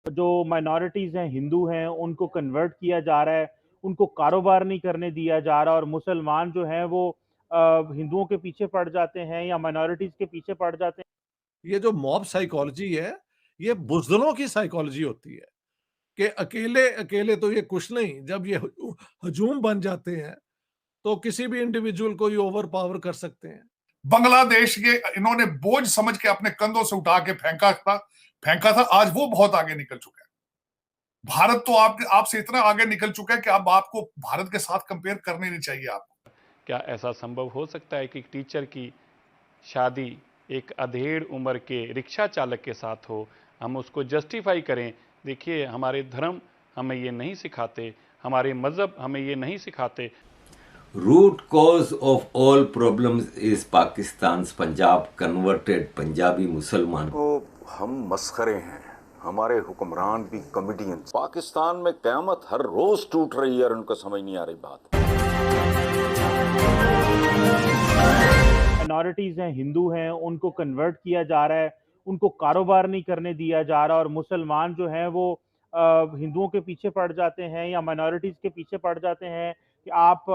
जो माइनॉरिटीज़ हैं, हिंदू हैं, उनको कन्वर्ट किया जा रहा है, उनको कारोबार नहीं करने दिया जा रहा और मुसलमान जो हैं वो हिंदुओं के पीछे पड़ जाते हैं या माइनॉरिटीज़ के पीछे पड़ जाते हैं। ये जो मॉब साइकोलॉजी है, ये बुज़दिलों की साइकोलॉजी होती है कि अकेले-अकेले तो ये कुछ नहीं, जब ये हजूम बन जाते हैं, तो किसी भी इंडिविजुअल को ये ओवर पावर कर सकते हैं। बांग्लादेश ये इन्होंने बोझ समझ के अपने कंधों से उठा के फेंका था। आज वो बहुत आगे निकल चुका है। भारत तो आपसे इतना आगे निकल चुका है कि अब आपको भारत के साथ कंपेयर करने नहीं चाहिए आपको। क्या ऐसा संभव हो सकता है कि टीचर की शादी एक अधेड़ उम्र के रिक्शा चालक के साथ हो, हम उसको जस्टिफाई करें? देखिए, हमारे धर्म हमें ये नहीं सिखाते, हमारे मज़हब हमें ये नहीं सिखाते। Root cause of all problems is Pakistan's Punjab converted Punjabi मुसलमान। तो हम मस्खरे हैं, हमारे हुक्मरान भी कॉमेडियन। पाकिस्तान में क़यामत हर रोज टूट रही है और उनको समझ नहीं आ रही बात। माइनॉरिटीज़ हैं, हिंदू हैं, उनको कन्वर्ट किया जा रहा है, उनको कारोबार नहीं करने दिया जा रहा और मुसलमान जो हैं वो हिंदुओं के पीछे पड़ जाते हैं या माइनॉरिटीज़ के पीछे पड़ जाते हैं कि आप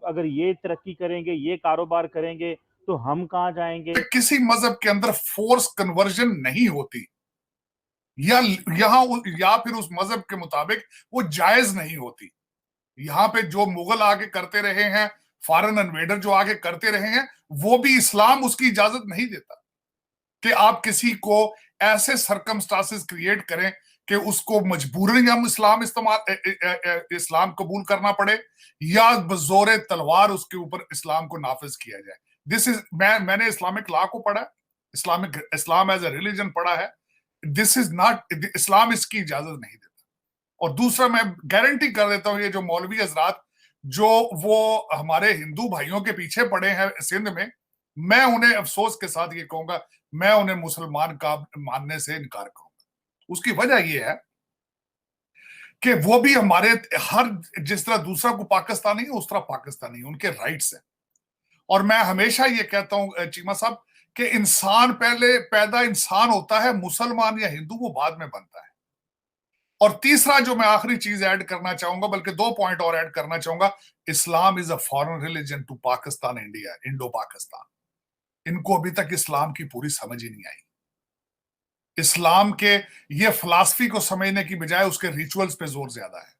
अगर ये तरक्की करेंगे, ये कारोबार करेंगे, तो हम कहाँ जाएँगे? किसी मजहब के अंदर फोर्स कन्वर्जन नहीं होती या या फिर उस मजहब के मुताबिक वो जायज नहीं होती। यहाँ पे जो मुगल आगे करते रहे हैं, फॉरेन इन्वेडर जो आगे करते रहे हैं, वो भी इस्लाम उसकी इजाजत नहीं देता कि आप किसी को ऐसे सरकमस्टांसेस क्रिएट करें कि उसको मजबूरन हम इस्लाम कबूल करना पड़े या बजोरे तलवार उसके ऊपर इस्लाम को नाफिज किया जाए। मैंने इस्लामिक लॉ को पढ़ा, इस्लाम एज ए रिलीजन पढ़ा है। दिस इज नॉट, इस्लाम इसकी इजाजत नहीं देता। और दूसरा, मैं गारंटी कर देता हूं, ये जो मौलवी हजरात जो वो हमारे हिंदू भाइयों के पीछे पड़े हैं सिंध में, मैं उन्हें अफसोस के साथ ये कहूंगा, मैं उन्हें मुसलमान का मानने से इनकार करूंगा। उसकी वजह यह है कि वो भी हमारे जिस तरह दूसरा को पाकिस्तानी है उस तरह पाकिस्तानी है, उनके राइट्स हैं। और मैं हमेशा ये कहता हूं चीमा साहब कि इंसान पहले पैदा इंसान होता है, मुसलमान या हिंदू वो बाद में बनता है। और तीसरा जो मैं आखिरी चीज ऐड करना चाहूंगा, बल्कि 2 पॉइंट और ऐड करना चाहूंगा, Islam is a foreign religion to Pakistan, India, Indo Pakistan. इनको अभी तक इस्लाम की पूरी समझ ही नहीं आई। इस्लाम के ये फिलॉसफी को समझने की बजाय उसके रिचुअल्स पे जोर ज्यादा है।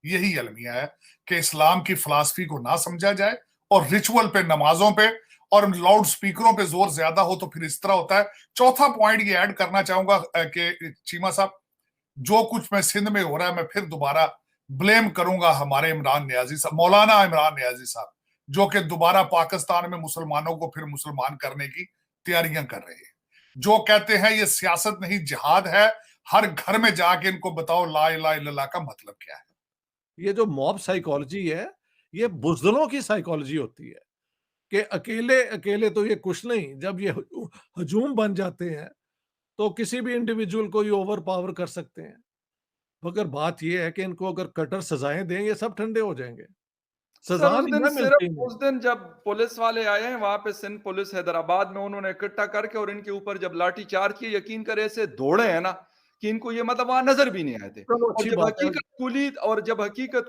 यही अलमिया है कि इस्लाम की फिलॉसफी को ना समझा जाए और रिचुअल पे, नमाजों पे और लाउड स्पीकरों पे जोर ज्यादा हो, तो फिर इस तरह होता है। चौथा पॉइंट ये ऐड करना चाहूंगा कि चीमा साहब, जो कुछ मैं सिंध में हो रहा है, मैं फिर दोबारा ब्लेम करूंगा हमारे इमरान नियाजी साहब, मौलाना इमरान नियाजी साहब, जो कि दोबारा पाकिस्तान में मुसलमानों को फिर मुसलमान करने की तैयारियां कर रहे हैं। जो कहते हैं ये सियासत नहीं जिहाद है, हर घर में जाके इनको बताओ ला इलाहा इल्लल्लाह का मतलब क्या है। ये जो मॉब साइकोलॉजी है, ये बुज़दिलों की साइकोलॉजी होती है कि अकेले-अकेले तो ये कुछ नहीं, जब ये हजूम बन जाते हैं, तो किसी भी इंडिविजुअल को ये ओवर पावर कर सकते हैं। मगर बात ये है कि इनको अगर कटर सजाएं दें, ये सब ठंडे हो जाएंगे। सर, सजा उस नहीं दिन ना सिर्फ मिलती इन्हें। उस दिन जब पुलिस वाले आए हैं वहां पे, सिंध पुलिस हैदराबाद में, उन्होंने इकट्ठा करके और इनके ऊपर जब लाठी चार्ज किए, यकीन करे ऐसे दौड़े हैं ना कि इनको ये मतलब वहां नजर भी नहीं आए थे। चलो और अच्छी जब बात है। हकीकत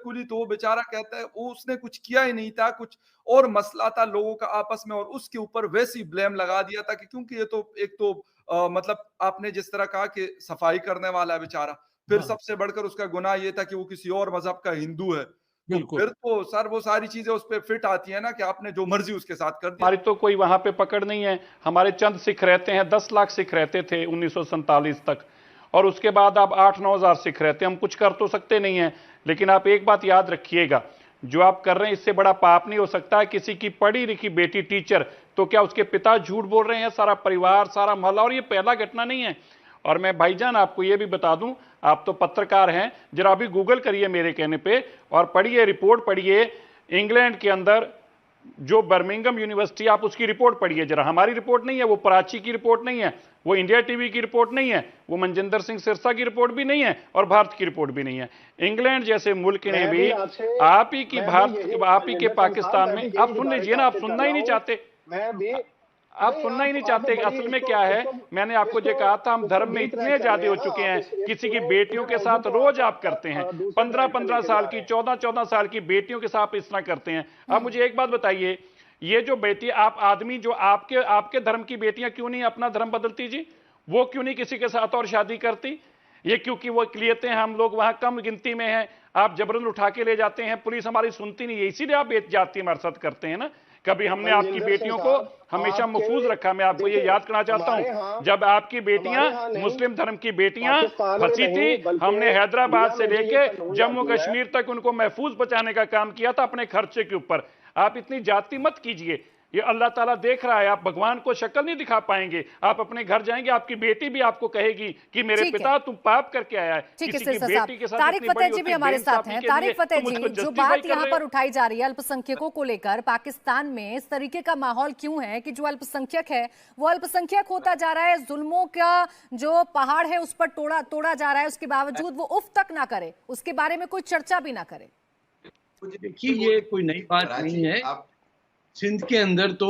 खुली तो वो बेचारा कहता है वो उसने कुछ किया ही नहीं था, कुछ और मसला था लोगों का आपस में, और उसके ऊपर वैसी ब्लेम लगा दिया था कि क्योंकि ये तो एक तो मतलब आपने जिस तरह कहा कि सफाई करने वाला है बेचारा, फिर हाँ, सबसे बढ़कर उसका गुनाह ये था कि वो किसी और मजहब का हिंदू है। तो बिल्कुल। फिर तो सर वो सारी चीजें उस पे फिट आती है ना कि आपने जो मर्जी उसके साथ कर दिया। हमारी तो कोई वहां पे पकड़ नहीं है। हमारे चंद सिख रहते हैं, 10 लाख सिख रहते थे 1947 तक, और उसके बाद अब 8-9 हजार सिख रहते हैं। हम कुछ कर तो सकते नहीं हैं, लेकिन आप एक बात याद रखिएगा, जो आप कर रहे हैं इससे बड़ा पाप नहीं हो सकता है। किसी की पढ़ी लिखी बेटी टीचर, तो क्या उसके पिता झूठ बोल रहे हैं? सारा परिवार, सारा मोहल्ला। और ये पहला घटना नहीं है। और मैं भाईजान आपको ये भी बता दूं, आप तो पत्रकार हैं, जरा अभी गूगल करिए मेरे कहने पे और पढ़िए, रिपोर्ट पढ़िए। इंग्लैंड के अंदर जो बर्मिंघम यूनिवर्सिटी, आप उसकी रिपोर्ट पढ़िए जरा। हमारी रिपोर्ट नहीं है, वो प्राची की रिपोर्ट नहीं है, वो इंडिया टीवी की रिपोर्ट नहीं है, वो मनजिंदर सिंह सिरसा की रिपोर्ट भी नहीं है, और भारत की रिपोर्ट भी नहीं है। इंग्लैंड जैसे मुल्क ने भी आप ही की भारत, आप ही के पाकिस्तान में, आप सुन लीजिए ना, आप सुनना ही नहीं चाहते। आप सुनना ही नहीं चाहते कि असल में क्या है। मैंने आपको जो कहा था, हम धर्म में इतने ज्यादा हो चुके हैं, किसी की बेटियों के साथ रोज आप करते हैं, 15-15 साल की, 14-14 साल की बेटियों के साथ इस तरह करते हैं। अब मुझे एक बात बताइए, ये जो बेटी आप आदमी जो आपके धर्म की बेटियां क्यों नहीं अपना धर्म बदलती जी? वो क्यों नहीं किसी के साथ और शादी करती? ये क्योंकि वो इकलियते हैं, हम लोग वहां कम गिनती में हैं, आप जबरन उठा के ले जाते हैं, पुलिस हमारी सुनती नहीं है, इसीलिए आप जाति हमारे साथ करते हैं ना। कभी हमने आपकी बेटियों को हमेशा महफूज रखा। मैं आपको ये याद करना चाहता हूं, जब आपकी बेटियां मुस्लिम धर्म की बेटियां फंसी थी, हमने हैदराबाद से लेके जम्मू कश्मीर तक उनको महफूज बचाने का काम किया था अपने खर्चे के ऊपर। आप इतनी जाति मत कीजिए, ये अल्लाह ताला देख रहा है। आप भगवान को शक्ल नहीं दिखा पाएंगे, आप अपने घर जाएंगे, आपकी बेटी भी आपको कहेगी कि मेरे पिता तुम पाप करके आया है। किसी की बेटी के साथ तारिक फतेह जी भी हमारे साथ हैं। तारिक फतेह जी, जो बात यहाँ पर उठाई जा रही है अल्पसंख्यकों को लेकर, पाकिस्तान में इस तरीके का माहौल क्यों है कि जो अल्पसंख्यक है वो अल्पसंख्यक होता जा रहा है, जुल्मों का जो पहाड़ है उस पर तोड़ा जा रहा है, उसके बावजूद वो उफ तक ना करे, उसके बारे में कोई चर्चा भी ना करे। देखिए, ये कोई नई बात नहीं है। सिंध के अंदर तो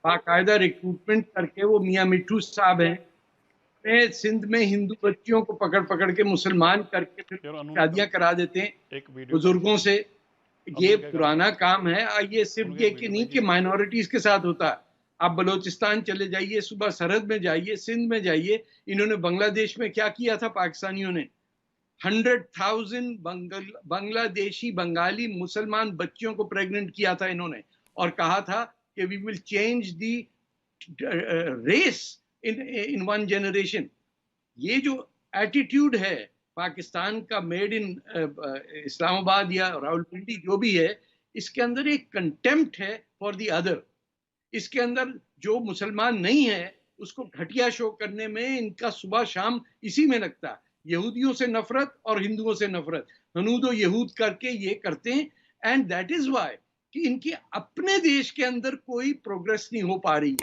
बाकायदा रिक्रूटमेंट करके वो मियाँ मिट्टू साहब हैं, सिंध में हिंदू बच्चियों को पकड़ के मुसलमान करके फिर शादियां करा देते हैं बुजुर्गों से। ये पुराना काम है। ये सिर्फ ये कि नहीं कि माइनॉरिटीज के साथ होता है। आप बलोचिस्तान चले जाइए, सुबह सरहद में जाइए, सिंध में जाइए, इन्होंने बांग्लादेश में क्या किया था पाकिस्तानियों ने, 100,000 बांग्लादेशी बंगाली मुसलमान बच्चियों को प्रेग्नेंट किया था इन्होंने, और कहा था कि we will change the race in 1 generation. ये जो एटीट्यूड है पाकिस्तान का, मेड इन इस्लामाबाद या रावलपिंडी जो भी है, इसके अंदर एक कंटेम्प्ट है फॉर द अदर। इसके अंदर जो मुसलमान नहीं है उसको घटिया शो करने में इनका सुबह शाम इसी में लगता है। यहूदियों से नफरत और हिंदुओं से नफरत, हनूदो यहूद करके ये करते हैं। एंड दैट इज वाई कि इनकी अपने देश के अंदर कोई प्रोग्रेस नहीं हो पा रही है।